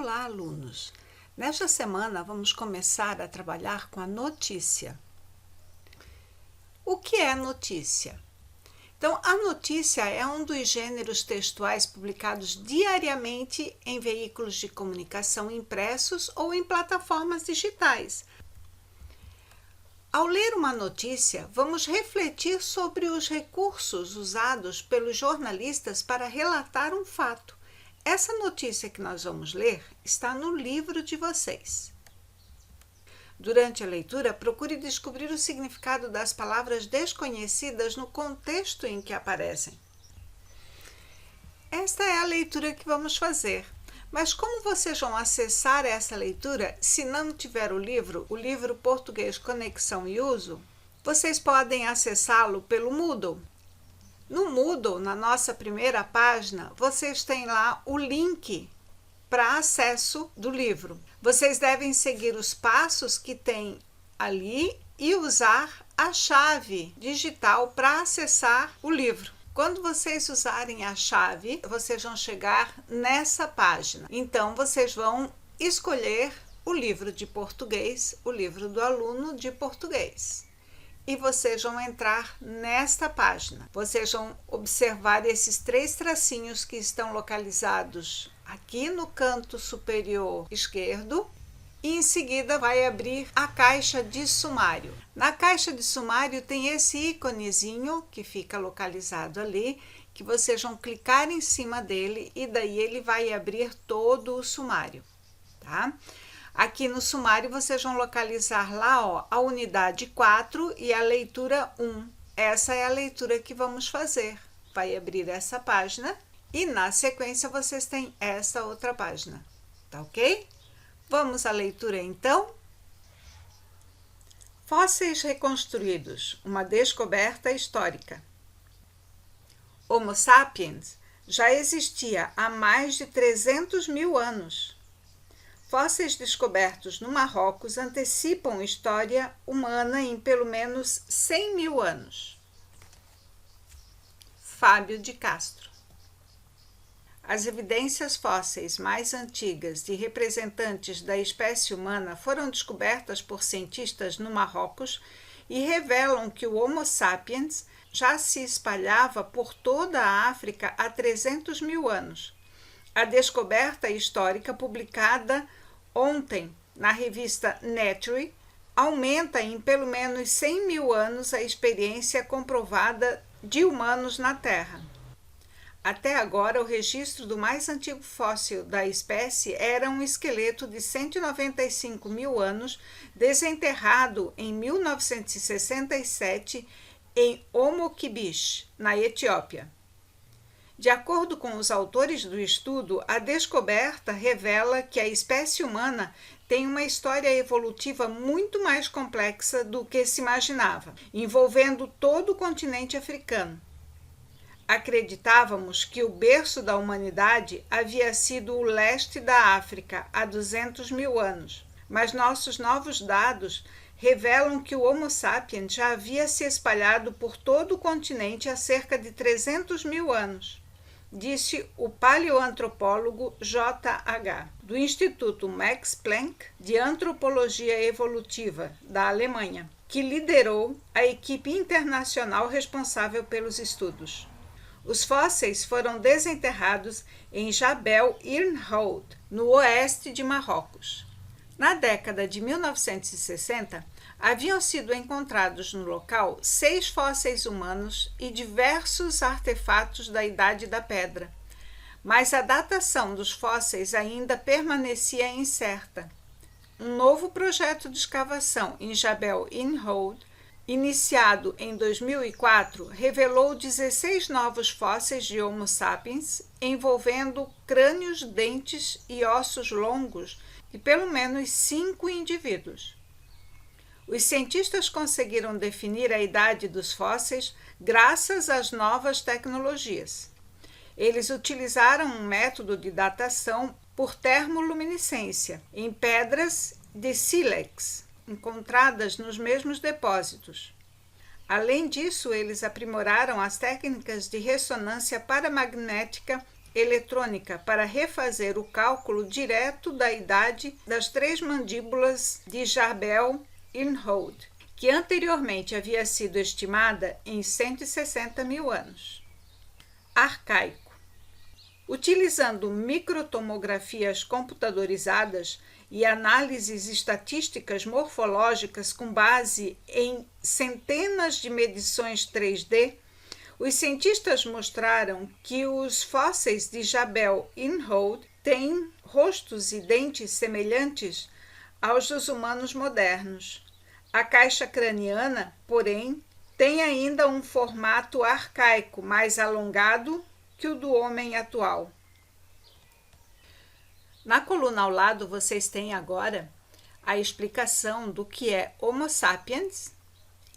Olá, alunos! Nesta semana vamos começar a trabalhar com a notícia. O que é notícia? Então, a notícia é um dos gêneros textuais publicados diariamente em veículos de comunicação impressos ou em plataformas digitais. Ao ler uma notícia, vamos refletir sobre os recursos usados pelos jornalistas para relatar um fato. Essa notícia que nós vamos ler está no livro de vocês. Durante a leitura, procure descobrir o significado das palavras desconhecidas no contexto em que aparecem. Esta é a leitura que vamos fazer. Mas como vocês vão acessar essa leitura se não tiver o livro Português Conexão e Uso? Vocês podem acessá-lo pelo Moodle. No Moodle, na nossa primeira página, vocês têm lá o link para acesso do livro. Vocês devem seguir os passos que tem ali e usar a chave digital para acessar o livro. Quando vocês usarem a chave, vocês vão chegar nessa página. Então, vocês vão escolher o livro de português, o livro do aluno de português. E vocês vão entrar nesta página. Vocês vão observar esses 3 tracinhos que estão localizados aqui no canto superior esquerdo. E em seguida vai abrir a caixa de sumário. Na caixa de sumário tem esse íconezinho que fica localizado ali, que vocês vão clicar em cima dele e daí ele vai abrir todo o sumário, tá? Aqui no sumário vocês vão localizar lá, ó, a unidade 4 e a leitura 1. Essa é a leitura que vamos fazer. Vai abrir essa página e na sequência vocês têm essa outra página, tá ok? Vamos à leitura então? Fósseis reconstruídos, uma descoberta histórica. Homo sapiens já existia há mais de 300 mil anos. Fósseis descobertos no Marrocos antecipam a história humana em pelo menos 100 mil anos. Fábio de Castro. As evidências fósseis mais antigas de representantes da espécie humana foram descobertas por cientistas no Marrocos e revelam que o Homo sapiens já se espalhava por toda a África há 300 mil anos. A descoberta histórica publicada ontem na revista Nature aumenta em pelo menos 100 mil anos a experiência comprovada de humanos na Terra. Até agora, o registro do mais antigo fóssil da espécie era um esqueleto de 195 mil anos, desenterrado em 1967 em Omo Kibish, na Etiópia. De acordo com os autores do estudo, a descoberta revela que a espécie humana tem uma história evolutiva muito mais complexa do que se imaginava, envolvendo todo o continente africano. Acreditávamos que o berço da humanidade havia sido o leste da África há 200 mil anos, mas nossos novos dados revelam que o Homo sapiens já havia se espalhado por todo o continente há cerca de 300 mil anos, disse o paleoantropólogo J.H., do Instituto Max Planck de Antropologia Evolutiva, da Alemanha, que liderou a equipe internacional responsável pelos estudos. Os fósseis foram desenterrados em Jabel Irhoud, no oeste de Marrocos. Na década de 1960, haviam sido encontrados no local 6 fósseis humanos e diversos artefatos da Idade da Pedra, mas a datação dos fósseis ainda permanecia incerta. Um novo projeto de escavação em Jabel Irhoud, iniciado em 2004, revelou 16 novos fósseis de Homo sapiens, envolvendo crânios, dentes e ossos longos de pelo menos 5 indivíduos. Os cientistas conseguiram definir a idade dos fósseis graças às novas tecnologias. Eles utilizaram um método de datação por termoluminescência em pedras de sílex, encontradas nos mesmos depósitos. Além disso, eles aprimoraram as técnicas de ressonância paramagnética eletrônica para refazer o cálculo direto da idade das 3 mandíbulas de Jabal Irhoud, que anteriormente havia sido estimada em 160 mil anos. Arcaico. Utilizando microtomografias computadorizadas e análises estatísticas morfológicas com base em centenas de medições 3D, os cientistas mostraram que os fósseis de Jabal Irhoud têm rostos e dentes semelhantes aos dos humanos modernos. A caixa craniana, porém, tem ainda um formato arcaico mais alongado que o do homem atual. Na coluna ao lado, vocês têm agora a explicação do que é Homo sapiens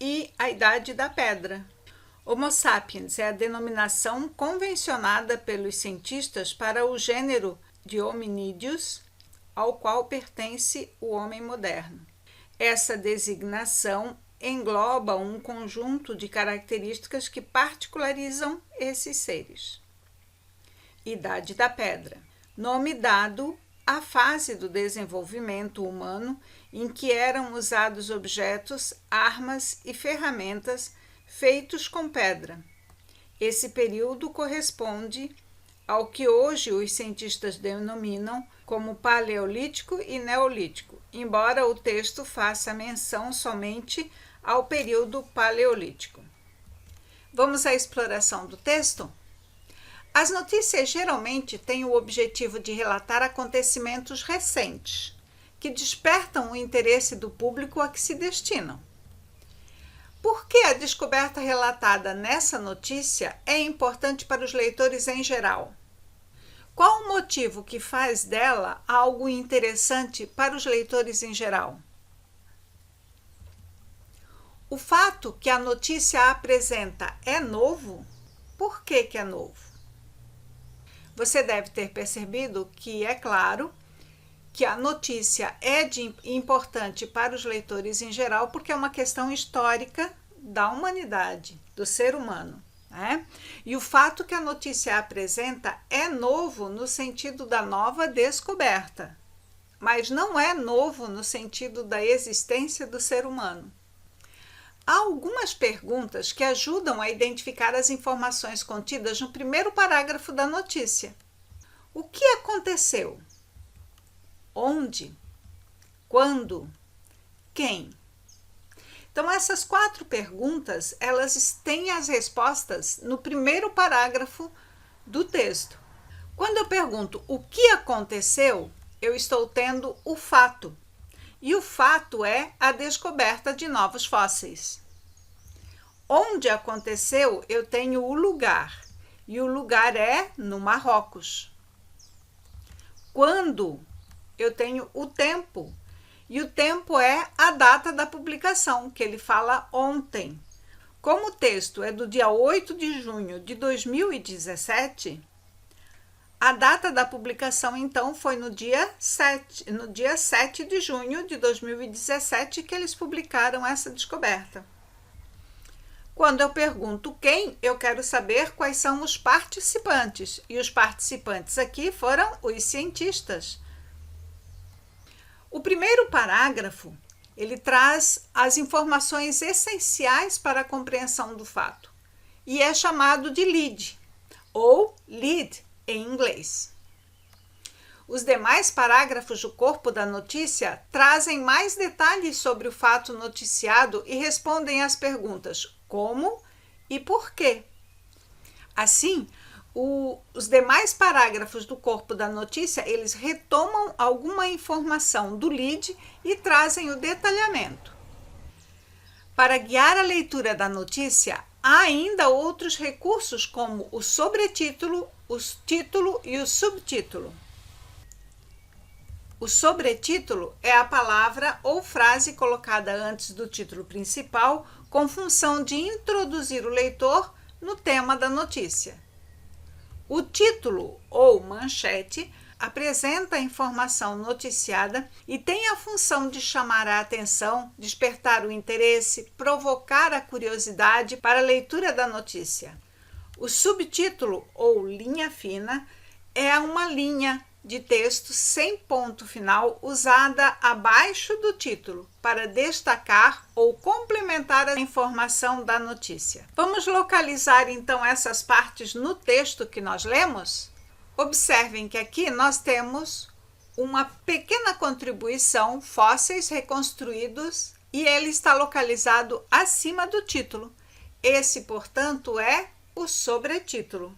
e a Idade da Pedra. Homo sapiens é a denominação convencionada pelos cientistas para o gênero de hominídeos ao qual pertence o homem moderno. Essa designação engloba um conjunto de características que particularizam esses seres. Idade da Pedra, nome dado à fase do desenvolvimento humano em que eram usados objetos, armas e ferramentas feitos com pedra. Esse período corresponde ao que hoje os cientistas denominam como Paleolítico e Neolítico, embora o texto faça menção somente ao período Paleolítico. Vamos à exploração do texto? As notícias geralmente têm o objetivo de relatar acontecimentos recentes, que despertam o interesse do público a que se destinam. Por que a descoberta relatada nessa notícia é importante para os leitores em geral? Qual o motivo que faz dela algo interessante para os leitores em geral? O fato que a notícia apresenta é novo? Por que é novo? Você deve ter percebido que, é claro, que a notícia é importante para os leitores em geral porque é uma questão histórica da humanidade, do ser humano, né? E o fato que a notícia apresenta é novo no sentido da nova descoberta, mas não é novo no sentido da existência do ser humano. Há algumas perguntas que ajudam a identificar as informações contidas no primeiro parágrafo da notícia. O que aconteceu? Onde? Quando? Quem? Então, essas 4 perguntas, elas têm as respostas no primeiro parágrafo do texto. Quando eu pergunto o que aconteceu, eu estou tendo o fato. E o fato é a descoberta de novos fósseis. Onde aconteceu, eu tenho o lugar. E o lugar é no Marrocos. Quando, eu tenho o tempo. E o tempo é a data da publicação, que ele fala ontem. Como o texto é do dia 8 de junho de 2017, a data da publicação, então, foi no dia 7 de junho de 2017 que eles publicaram essa descoberta. Quando eu pergunto quem, eu quero saber quais são os participantes. E os participantes aqui foram os cientistas. O primeiro parágrafo, ele traz as informações essenciais para a compreensão do fato. E é chamado de lead, ou lead em inglês. Os demais parágrafos do corpo da notícia trazem mais detalhes sobre o fato noticiado e respondem às perguntas como e por quê. Assim, os demais parágrafos do corpo da notícia, eles retomam alguma informação do lead e trazem o detalhamento. Para guiar a leitura da notícia, há ainda outros recursos como o sobretítulo, o título e o subtítulo. O sobretítulo é a palavra ou frase colocada antes do título principal com função de introduzir o leitor no tema da notícia. O título ou manchete apresenta a informação noticiada e tem a função de chamar a atenção, despertar o interesse, provocar a curiosidade para a leitura da notícia. O subtítulo ou linha fina é uma linha de texto sem ponto final usada abaixo do título para destacar ou complementar a informação da notícia. Vamos localizar então essas partes no texto que nós lemos? Observem que aqui nós temos uma pequena contribuição, fósseis reconstruídos, e ele está localizado acima do título. Esse, portanto, é o sobretítulo.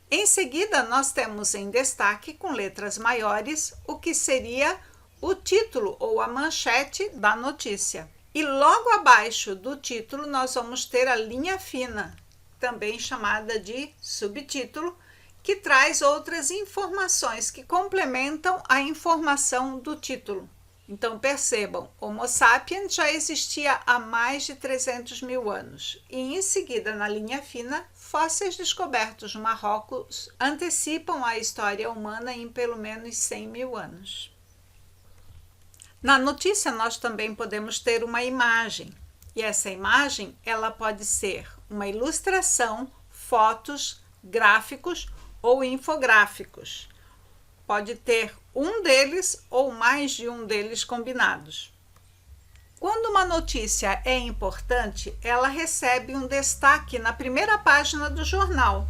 Em seguida, nós temos em destaque, com letras maiores, o que seria o título ou a manchete da notícia. E logo abaixo do título, nós vamos ter a linha fina, também chamada de subtítulo, que traz outras informações que complementam a informação do título. Então, percebam, Homo sapiens já existia há mais de 300 mil anos. E, em seguida, na linha fina, fósseis descobertos no Marrocos antecipam a história humana em pelo menos 100 mil anos. Na notícia, nós também podemos ter uma imagem. E essa imagem, ela pode ser uma ilustração, fotos, gráficos ou infográficos. Pode ter um deles ou mais de um deles combinados. Quando uma notícia é importante, ela recebe um destaque na primeira página do jornal.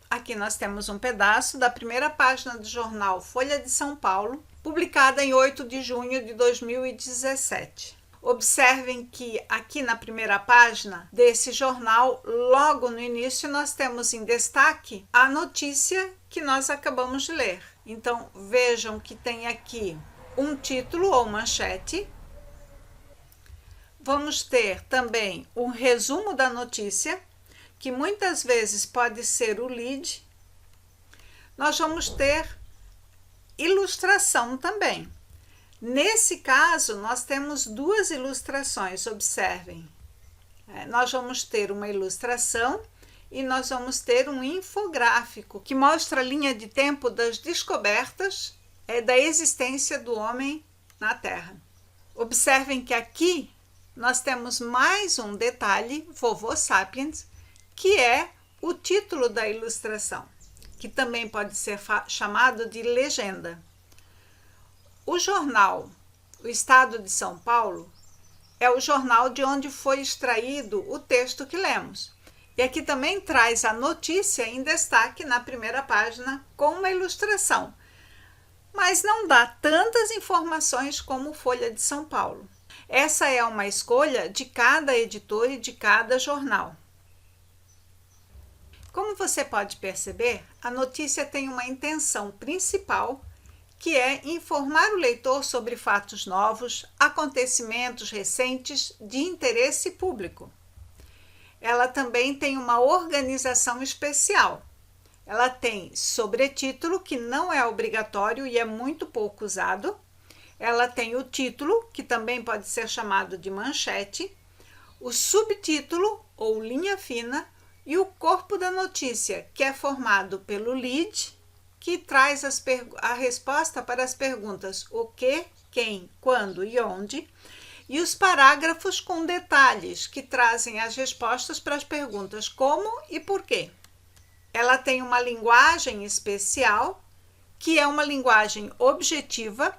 Aqui nós temos um pedaço da primeira página do jornal Folha de São Paulo, publicada em 8 de junho de 2017. Observem que aqui na primeira página desse jornal, logo no início, nós temos em destaque a notícia que nós acabamos de ler. Então, vejam que tem aqui um título ou manchete. Vamos ter também um resumo da notícia, que muitas vezes pode ser o lead. Nós vamos ter ilustração também. Nesse caso, nós temos duas ilustrações, observem. Nós vamos ter uma ilustração e nós vamos ter um infográfico que mostra a linha de tempo das descobertas da existência do homem na Terra. Observem que aqui nós temos mais um detalhe, Vovô Sapiens, que é o título da ilustração, que também pode ser chamado de legenda. O jornal O Estado de São Paulo é o jornal de onde foi extraído o texto que lemos. E aqui também traz a notícia em destaque na primeira página com uma ilustração, mas não dá tantas informações como Folha de São Paulo. Essa é uma escolha de cada editor e de cada jornal. Como você pode perceber, a notícia tem uma intenção principal, que é informar o leitor sobre fatos novos, acontecimentos recentes de interesse público. Ela também tem uma organização especial. Ela tem sobretítulo, que não é obrigatório e é muito pouco usado. Ela tem o título, que também pode ser chamado de manchete, o subtítulo ou linha fina e o corpo da notícia, que é formado pelo lead, que traz a resposta para as perguntas o que, quem, quando e onde, e os parágrafos com detalhes, que trazem as respostas para as perguntas como e por quê. Ela tem uma linguagem especial, que é uma linguagem objetiva,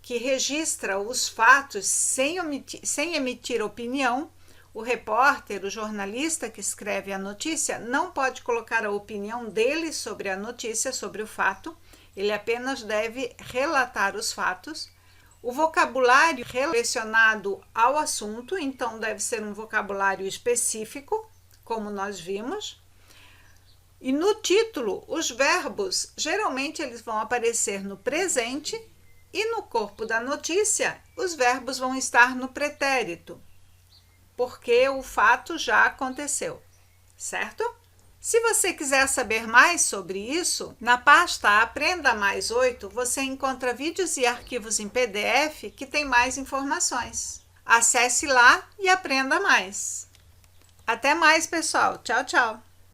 que registra os fatos sem emitir opinião. O repórter, o jornalista que escreve a notícia, não pode colocar a opinião dele sobre a notícia, sobre o fato. Ele apenas deve relatar os fatos. O vocabulário relacionado ao assunto, então deve ser um vocabulário específico, como nós vimos. E no título, os verbos, geralmente eles vão aparecer no presente, e no corpo da notícia, os verbos vão estar no pretérito, porque o fato já aconteceu, certo? Se você quiser saber mais sobre isso, na pasta Aprenda Mais 8, você encontra vídeos e arquivos em PDF que tem mais informações. Acesse lá e aprenda mais. Até mais, pessoal. Tchau, tchau.